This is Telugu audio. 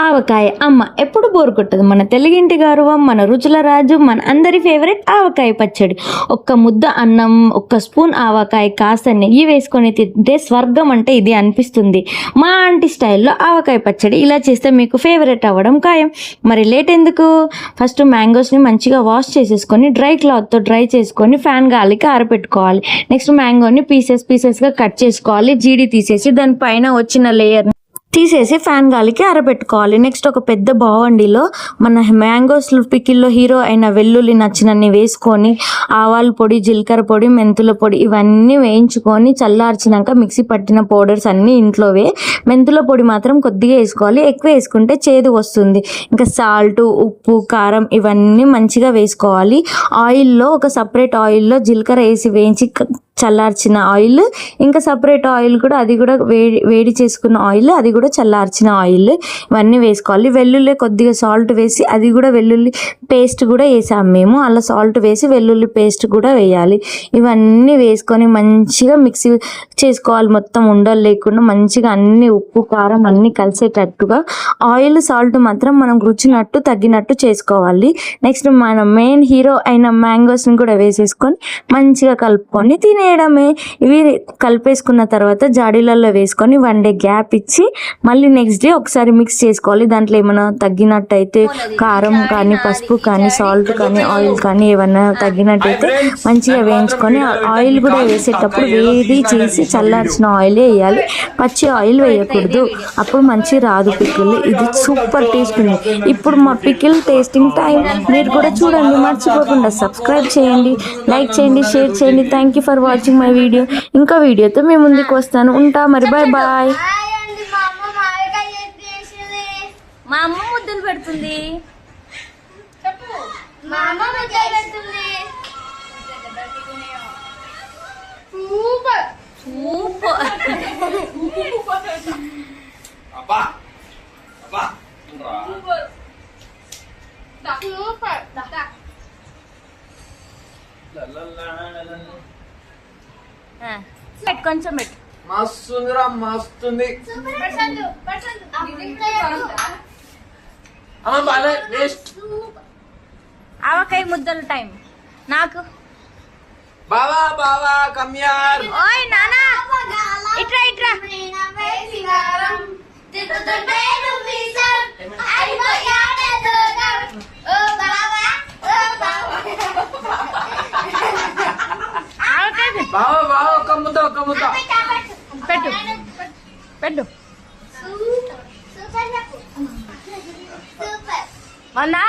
ఆవకాయ అమ్మ ఎప్పుడు బోరు కొట్టదు. మన తెలుగింటి గౌరవం, మన రుచుల రాజు, మన అందరి ఫేవరెట్ ఆవకాయ పచ్చడి. ఒక్క ముద్ద అన్నం, ఒక్క స్పూన్ ఆవకాయ, కాస్త నెయ్యి వేసుకొని తింటే స్వర్గం అంటే ఇది అనిపిస్తుంది. మా ఆంటీ స్టైల్లో ఆవకాయ పచ్చడి ఇలా చేస్తే మీకు ఫేవరెట్ అవ్వడం ఖాయం. మరి లేట్ ఎందుకు? ఫస్ట్ మ్యాంగోస్ని మంచిగా వాష్ చేసేసుకొని డ్రై క్లాత్తో డ్రై చేసుకొని ఫ్యాన్ గాలికి ఆరబెట్టుకోవాలి. నెక్స్ట్ మ్యాంగోని పీసెస్గా కట్ చేసుకోవాలి. జీడి తీసేసి దానిపైన వచ్చిన లేయర్ తీసేసి ఫ్యాన్ గాలికి ఆరబెట్టుకోవాలి. నెక్స్ట్ ఒక పెద్ద బావండిలో మన మ్యాంగోస్ పికిల్లో హీరో అయిన వెల్లుల్లి నచ్చినన్ని వేసుకొని ఆవాల పొడి, జీలకర్ర పొడి, మెంతుల పొడి ఇవన్నీ వేయించుకొని చల్లార్చినాక మిక్సీ పట్టిన పౌడర్స్ అన్నీ ఇంట్లోవే. మెంతుల పొడి మాత్రం కొద్దిగా వేసుకోవాలి, ఎక్కువ వేసుకుంటే చేదు వస్తుంది. ఇంకా సాల్ట్, ఉప్పు, కారం ఇవన్నీ మంచిగా వేసుకోవాలి. ఆయిల్లో ఒక సపరేట్ ఆయిల్లో జీలకర్ర వేసి వేయించి చల్లార్చిన ఆయిల్, ఇంకా సపరేట్ ఆయిల్ కూడా అది కూడా వేడి చేసుకున్న ఆయిల్, అది కూడా చల్లార్చిన ఆయిల్ ఇవన్నీ వేసుకోవాలి. వెల్లుల్లి కొద్దిగా సాల్ట్ వేసి అది కూడా వెల్లుల్లి పేస్ట్ కూడా వేసాము మేము. అలా సాల్ట్ వేసి వెల్లుల్లి పేస్ట్ కూడా వేయాలి. ఇవన్నీ వేసుకొని మంచిగా మిక్సీ చేసుకోవాలి. మొత్తం ఉండలు లేకుండా మంచిగా అన్ని ఉప్పు, కారం అన్నీ కలిసేటట్టుగా. ఆయిల్, సాల్ట్ మాత్రం మనం రుచినట్టు తగ్గినట్టు చేసుకోవాలి. నెక్స్ట్ మన మెయిన్ హీరో అయిన మ్యాంగోస్ని కూడా వేసేసుకొని మంచిగా కలుపుకొని తినేయడమే. ఇవి కలిపేసుకున్న తర్వాత జాడీలలో వేసుకొని 1 day గ్యాప్ ఇచ్చి మళ్ళీ నెక్స్ట్ డే ఒకసారి మిక్స్ చేసుకోవాలి. దాంట్లో ఏమైనా తగ్గినట్టయితే కారం కానీ, పసుపు కానీ, సాల్ట్ కానీ, ఆయిల్ కానీ ఏమన్నా తగ్గినట్టయితే మంచిగా వేయించుకొని ఆయిల్ కూడా వేసేటప్పుడు వేడి చేసి చల్లార్చిన ఆయిలే వేయాలి. పచ్చి ఆయిల్ వేయకూడదు, అప్పుడు మంచి రాదు పికిల్. ఇది సూపర్ టేస్ట్ ఉంది. ఇప్పుడు మా పికిల్ టేస్టింగ్ టైం. మీరు కూడా చూడండి, మర్చిపోకుండా సబ్స్క్రైబ్ చేయండి, లైక్ చేయండి, షేర్ చేయండి. Thank you for watching my video. ఇంకా వీడియోతో మీ ముందుకు వస్తాను. ఉంటా మరి, బాయ్ బాయ్. మా అమ్మ ముద్దలు పెడుతుంది. కొంచెం పెట్టు. మస్తుందిరా, మస్తుంది. ఆవకాయ ముద్దలు టైం నాకు. బావా బావా కమ్యార్. ఓయ్ నానా, ఇట్రా ఇట్రా. బావా బావా ఒక ముద్ద, ఒక ముద్ద పెట్టు పెట్టు. వందా